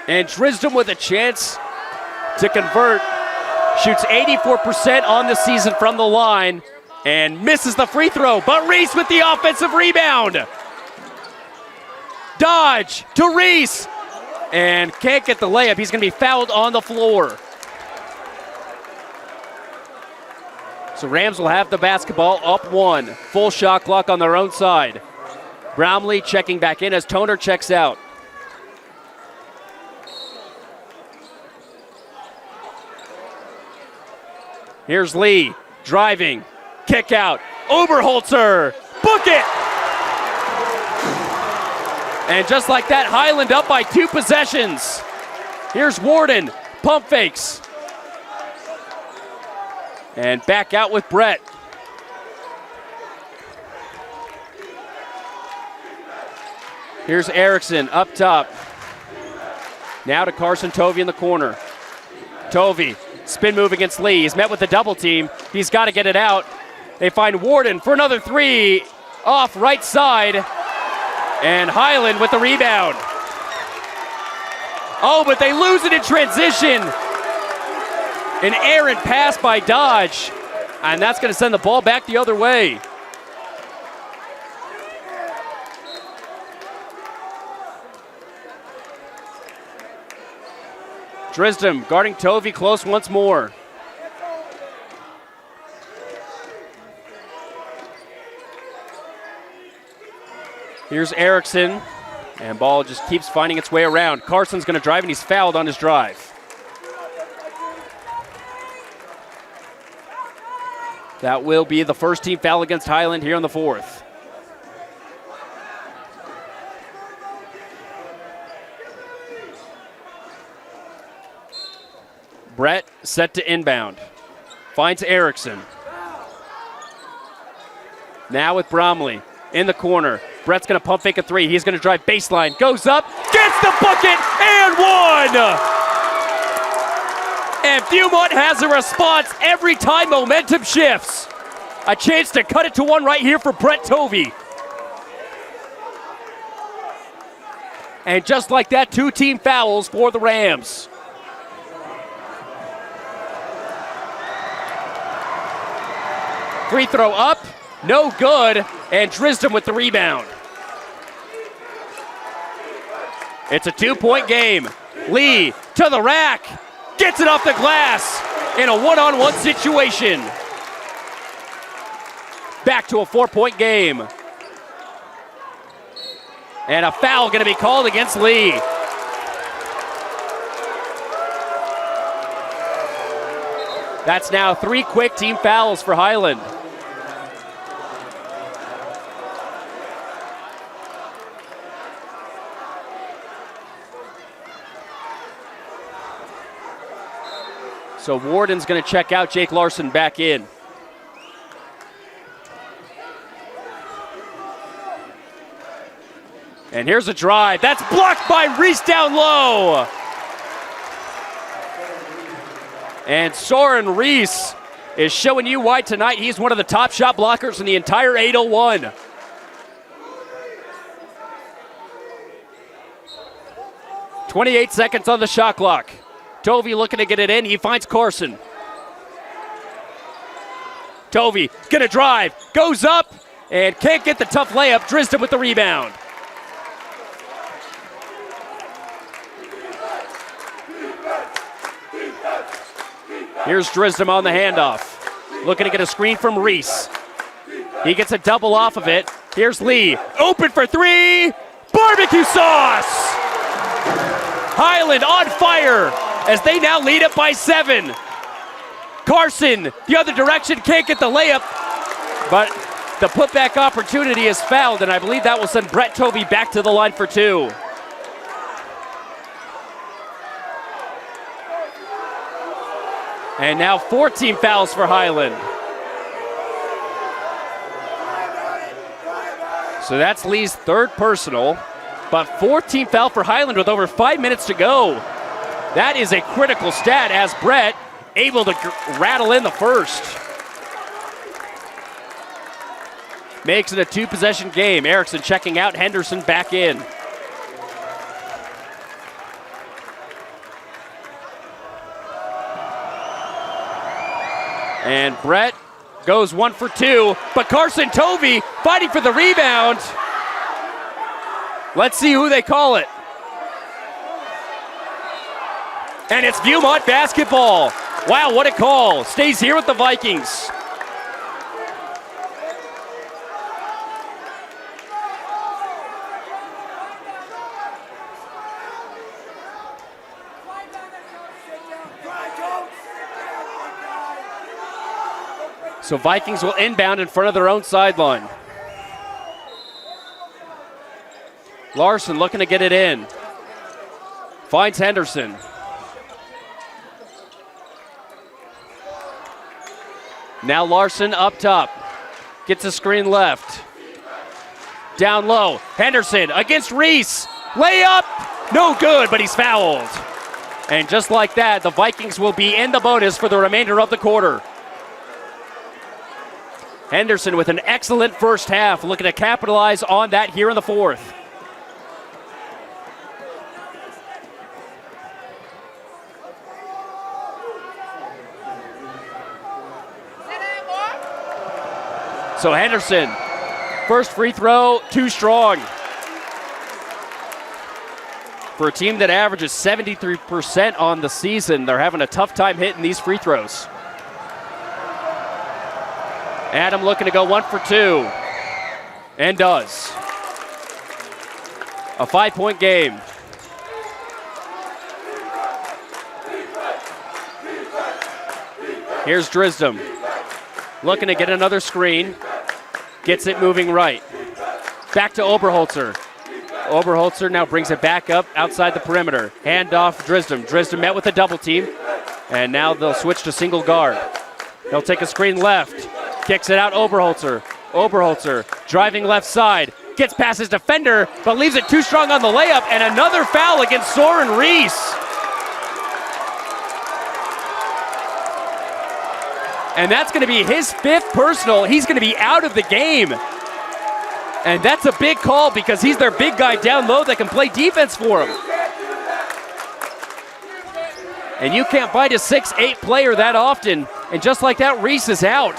Speaker 1: And Drisdom with a chance to convert. Shoots 84% on the season from the line and misses the free throw, but Reese with the offensive rebound. Dodge to Reese and can't get the layup. He's going to be fouled on the floor. So Rams will have the basketball up 1. Full shot clock on their own side. Bromley checking back in as Toner checks out. Here's Lee, driving, kick out, Oberholzer, book it! And just like that, Highland up by 2 possessions. Here's Warden, pump fakes. And back out with Brett. Here's Erickson up top. Now to Carson Tovey in the corner. Tovey. Spin move against Lee. He's met with the double team. He's got to get it out. They find Warden for another 3 off right side. And Highland with the rebound. Oh, but they lose it in transition. An errant pass by Dodge. And that's going to send the ball back the other way. Drisdom guarding Tovey close once more. Here's Erickson, and ball just keeps finding its way around. Carson's going to drive, and he's fouled on his drive. That will be the first team foul against Highland here in the fourth. Brett set to inbound. Finds Erickson. Now with Bromley in the corner. Brett's going to pump fake a 3. He's going to drive baseline. Goes up, gets the bucket, and 1! And Viewmont has a response every time momentum shifts. A chance to cut it to 1 right here for Brett Tovey. And just like that, 2 team fouls for the Rams. Free throw up, no good, and Drisdom with the rebound. It's a 2-point game. Lee to the rack, gets it off the glass in a one-on-one situation. Back to a 4-point game. And a foul going to be called against Lee. That's now 3 quick team fouls for Highland. So Warden's going to check out, Jake Larson back in. And here's a drive. That's blocked by Reese down low. And Soren Reese is showing you why tonight he's one of the top shot blockers in the entire 801. .28 seconds on the shot clock. Tovey looking to get it in. He finds Carson. Tovey gonna drive, goes up, and can't get the tough layup. Drisden with the rebound. Here's Drisden on the handoff. Looking to get a screen from Reese. He gets a double off of it. Here's Lee, open for three. Barbecue sauce! Highland on fire as they now lead it by 7. Carson, the other direction, can't get the layup, but the putback opportunity is fouled, and I believe that will send Brett Tovey back to the line for 2. And now 14 fouls for Highland. So that's Lee's 3rd personal, but 14 foul for Highland with over 5 minutes to go. That is a critical stat as Brett able to rattle in the first. Makes it a 2-possession game. Erickson checking out, Henderson back in. And Brett goes 1 for 2, but Carson Tovey fighting for the rebound. Let's see who they call it. And it's Viewmont basketball. Wow, what a call. Stays here with the Vikings. So Vikings will inbound in front of their own sideline. Larson looking to get it in. Finds Henderson. Now Larson up top. Gets a screen left. Down low. Henderson against Reese. Layup. No good, but he's fouled. And just like that, the Vikings will be in the bonus for the remainder of the quarter. Henderson with an excellent first half, looking to capitalize on that here in the 4th. So Henderson, first free throw, too strong. For a team that averages 73% on the season, they're having a tough time hitting these free throws. Adam looking to go 1 for 2, and does. A 5-point game. Here's Drisden, looking to get another screen, gets it moving right. Back to Oberholzer. Oberholzer now brings it back up outside the perimeter. Hand off Drisden. Drisden met with a double team, and now they'll switch to single guard. They'll take a screen left. Kicks it out, Oberholzer. Oberholzer driving left side. Gets past his defender, but leaves it too strong on the layup, and another foul against Soren Reese. And that's going to be his 5th personal. He's going to be out of the game. And that's a big call because he's their big guy down low that can play defense for him. And you can't find a 6'8" player that often. And just like that, Reese is out.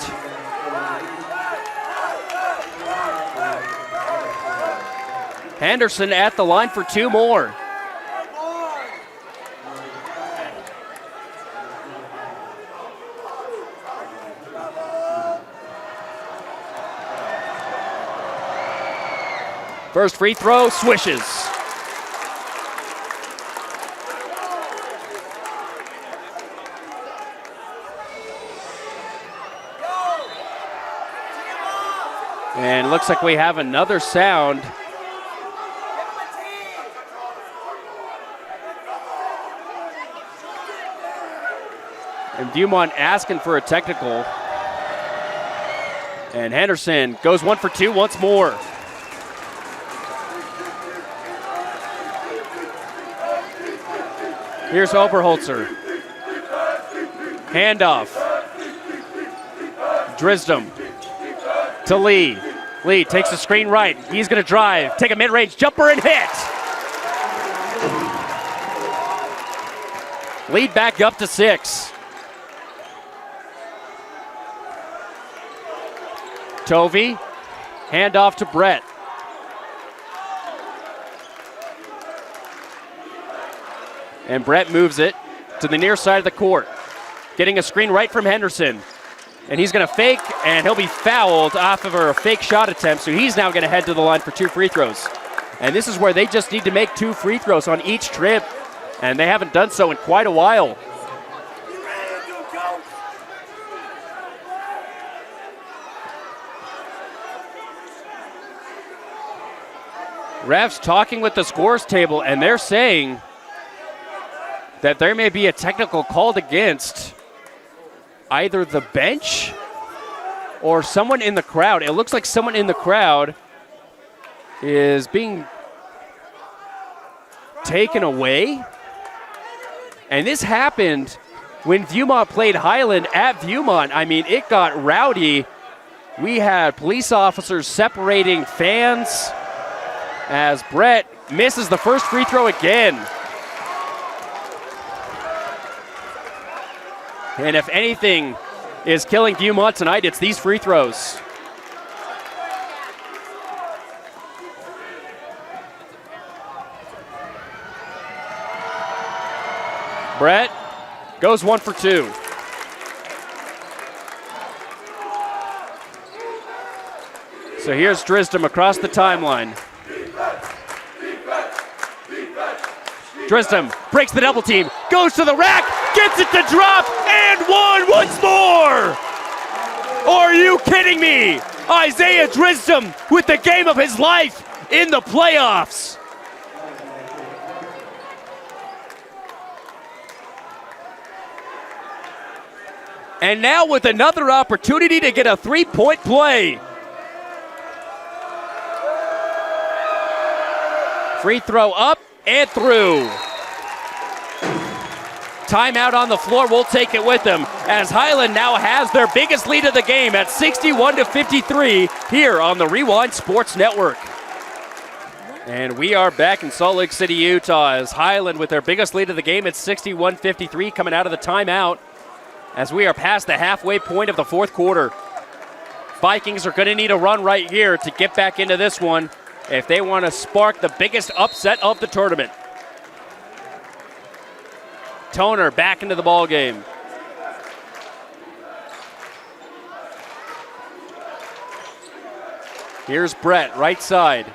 Speaker 1: Henderson at the line for 2 more. First free throw, swishes. And looks like we have another sound. And Viewmont asking for a technical. And Henderson goes 1 for 2 once more. Here's Oberholzer. Handoff. Drisdom to Lee. Lee takes the screen right. He's going to drive, take a mid-range jumper and hit. Lead back up to 6. Tovey, handoff to Brett. And Brett moves it to the near side of the court. Getting a screen right from Henderson. And he's going to fake, and he'll be fouled off of a fake shot attempt, so he's now going to head to the line for 2 free throws. And this is where they just need to make 2 free throws on each trip, and they haven't done so in quite a while. Refs talking with the scores table, and they're saying that there may be a technical called against either the bench or someone in the crowd. It looks like someone in the crowd is being taken away. And this happened when Viewmont played Highland at Viewmont. I mean, it got rowdy. We had police officers separating fans as Brett misses the first free throw again. And if anything is killing Viewmont tonight, it's these free throws. Brett goes 1 for 2. So here's Drisdom across the timeline. Drisdom breaks the double team, goes to the rack, gets it to drop, and one once more! Are you kidding me? Isaiah Drisdom with the game of his life in the playoffs. And now with another opportunity to get a 3-point play. Free throw up and through. Timeout on the floor, we'll take it with them as Highland now has their biggest lead of the game at 61-53 here on the Rewind Sports Network. And we are back in Salt Lake City, Utah as Highland with their biggest lead of the game at 61-53 coming out of the timeout as we are past the halfway point of the fourth quarter. Vikings are going to need a run right here to get back into this one if they want to spark the biggest upset of the tournament. Toner back into the ball game. Here's Brett, right side.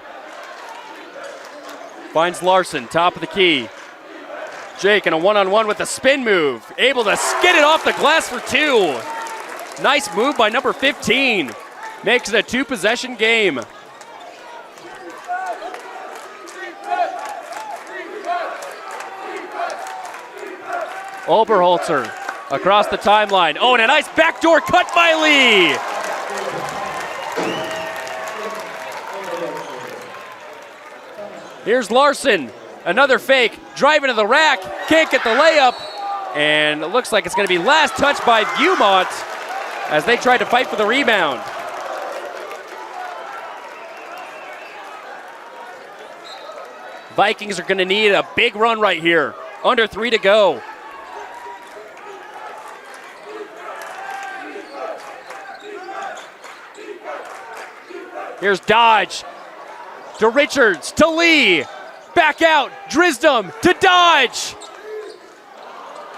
Speaker 1: Finds Larson, top of the key. Jake in a one-on-one with a spin move. Able to skid it off the glass for 2. Nice move by number 15. Makes it a 2-possession game. Oberholzer across the timeline. Oh, and a nice backdoor cut by Lee. Here's Larson, another fake, driving to the rack, can't get the layup, and it looks like it's going to be last touch by Viewmont as they try to fight for the rebound. Vikings are going to need a big run right here. Under 3 to go. Here's Dodge to Richards, to Lee, back out, Drisdom to Dodge.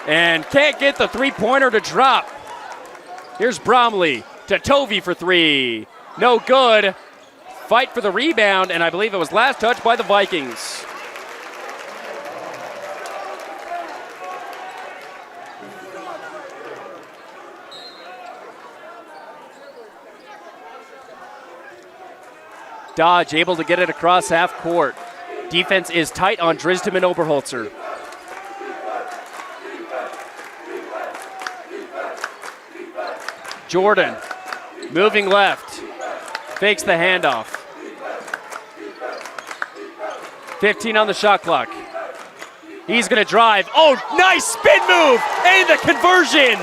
Speaker 1: And can't get the 3-pointer to drop. Here's Bromley to Tovey for 3. No good. Fight for the rebound, and I believe it was last touch by the Vikings. Dodge able to get it across half court. Defense is tight on Drisdom and Oberholzer. Jordan moving left. Fakes the handoff. 15 on the shot clock. He's going to drive. Oh, nice spin move and the conversion.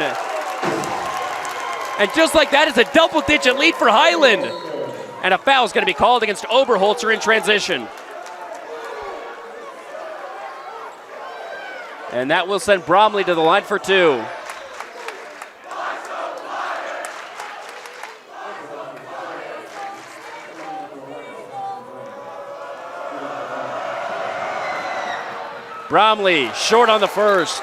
Speaker 1: And just like that, it's a double-digit lead for Highland. And a foul is going to be called against Oberholzer in transition. And that will send Bromley to the line for 2. Bromley short on the first.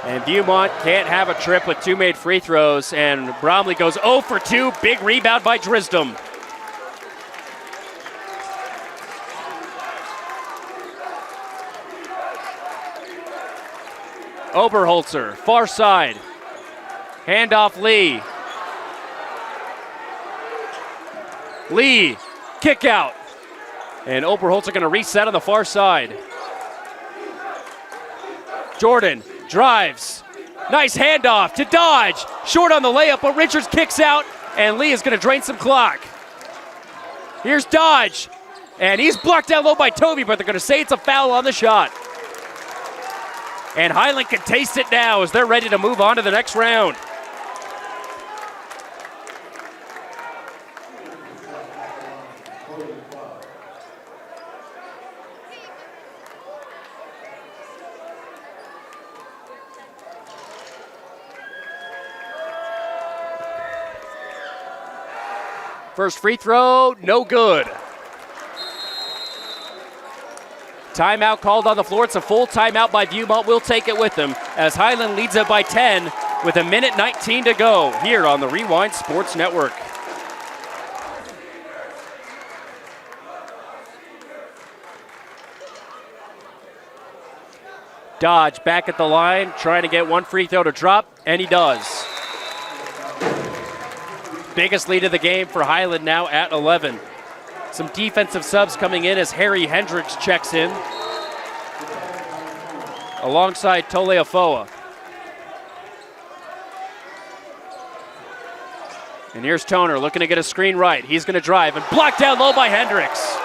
Speaker 1: And Viewmont can't have a trip with 2 made free throws, and Bromley goes 0 for 2. Big rebound by Drisdom. Oberholzer, far side. Handoff Lee. Lee, kick out. And Oberholzer going to reset on the far side. Jordan drives. Nice handoff to Dodge. Short on the layup, but Richards kicks out, and Lee is going to drain some clock. Here's Dodge, and he's blocked down low by Toby, but they're going to say it's a foul on the shot. And Highland can taste it now as they're ready to move on to the next round. First free throw, no good. Timeout called on the floor. It's a full timeout by Viewmont. We'll take it with them as Highland leads it by 10 with 1:19 to go here on the Rewind Sports Network. Dodge back at the line, trying to get 1 free throw to drop, and he does. Biggest lead of the game for Highland now at 11. Some defensive subs coming in as Harry Hendricks checks in alongside Tole Afoa. And here's Toner looking to get a screen right. He's going to drive and blocked down low by Hendricks.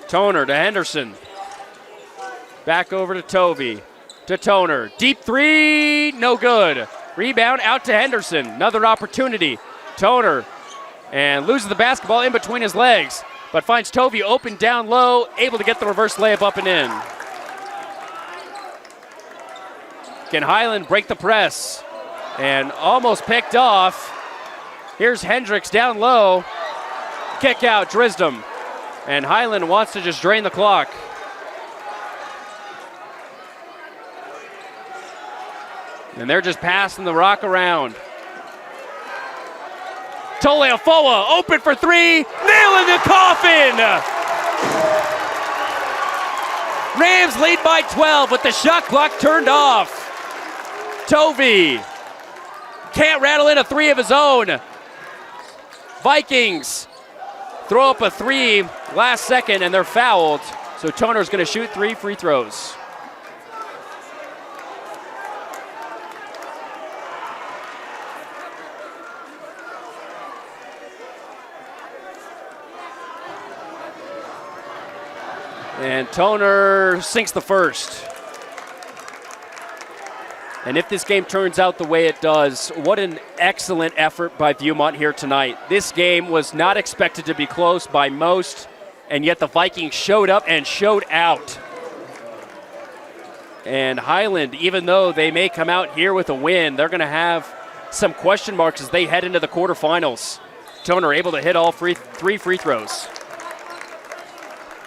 Speaker 1: Toner to Henderson. Back over to Tovey. To Toner. Deep 3, no good. Rebound out to Henderson. Another opportunity. Toner. And loses the basketball in between his legs. But finds Tovey open down low. Able to get the reverse layup up and in. Can Highland break the press? And almost picked off. Here's Hendricks down low. Kick out, Drisdom. And Highland wants to just drain the clock. And they're just passing the rock around. Tole Afoa open for 3, nailing the coffin! Rams lead by 12 with the shot clock turned off. Tovey can't rattle in a 3 of his own. Vikings throw up a 3 last second, and they're fouled. So Toner's going to shoot 3 free throws. And Toner sinks the first. And if this game turns out the way it does, what an excellent effort by Viewmont here tonight. This game was not expected to be close by most, and yet the Vikings showed up and showed out. And Highland, even though they may come out here with a win, they're going to have some question marks as they head into the quarterfinals. Toner able to hit all 3 free throws.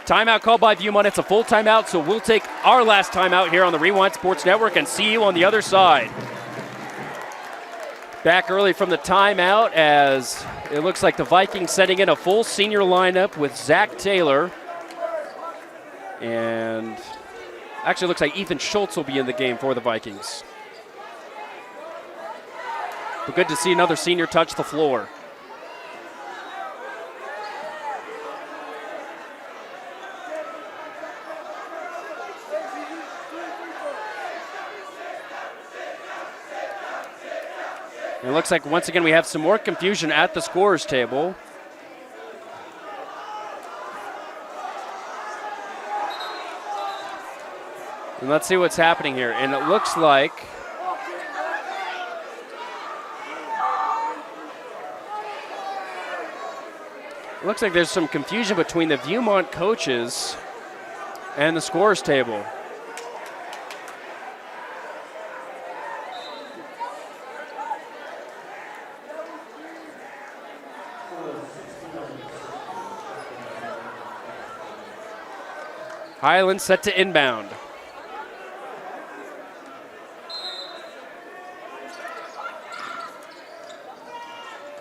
Speaker 1: Timeout called by Viewmont. It's a full timeout, so we'll take our last timeout here on the Rewind Sports Network and see you on the other side. Back early from the timeout as it looks like the Vikings sending in a full senior lineup with Zach Taylor. And actually looks like Ethan Schultz will be in the game for the Vikings. But good to see another senior touch the floor. It looks like once again we have some more confusion at the scorer's table. And let's see what's happening here. And it looks like there's some confusion between the Viewmont coaches and the scorer's table. Highland set to inbound.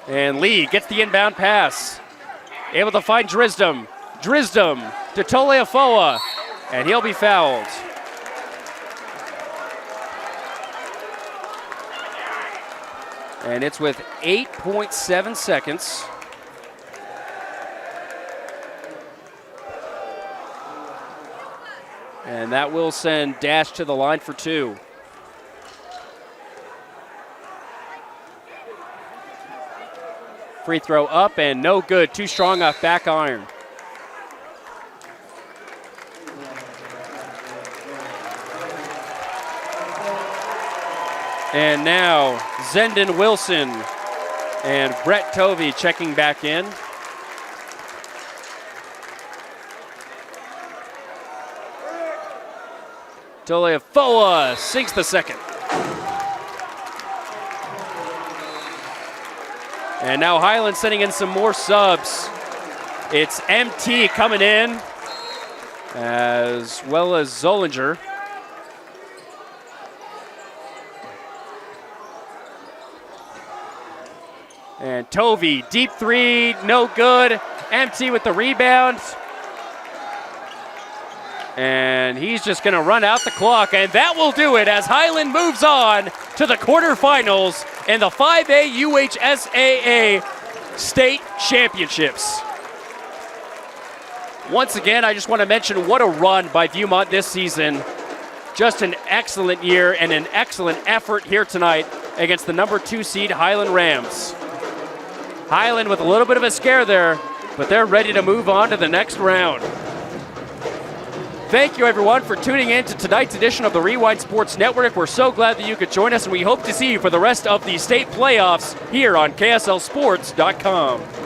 Speaker 1: And Lee gets the inbound pass. Able to find Drisdom. Drisdom to Toleafoa, and he'll be fouled. And it's with 8.7 seconds. And that will send Dash to the line for two. Free throw up and no good. Too strong off back iron. And now Zendon Wilson and Brett Tovey checking back in. Toleafoa sinks the second. And now Highland sending in some more subs. It's MT coming in, as well as Zollinger. And Tovey, deep three, no good. MT with the rebound. And he's just going to run out the clock, and that will do it as Highland moves on to the quarterfinals in the 5A UHSAA State Championships. Once again, I just want to mention what a run by Viewmont this season. Just an excellent year and an excellent effort here tonight against the number 2 seed Highland Rams. Highland with a little bit of a scare there, but they're ready to move on to the next round. Thank you, everyone, for tuning in to tonight's edition of the Rewind Sports Network. We're so glad that you could join us, and we hope to see you for the rest of the state playoffs here on KSLSports.com.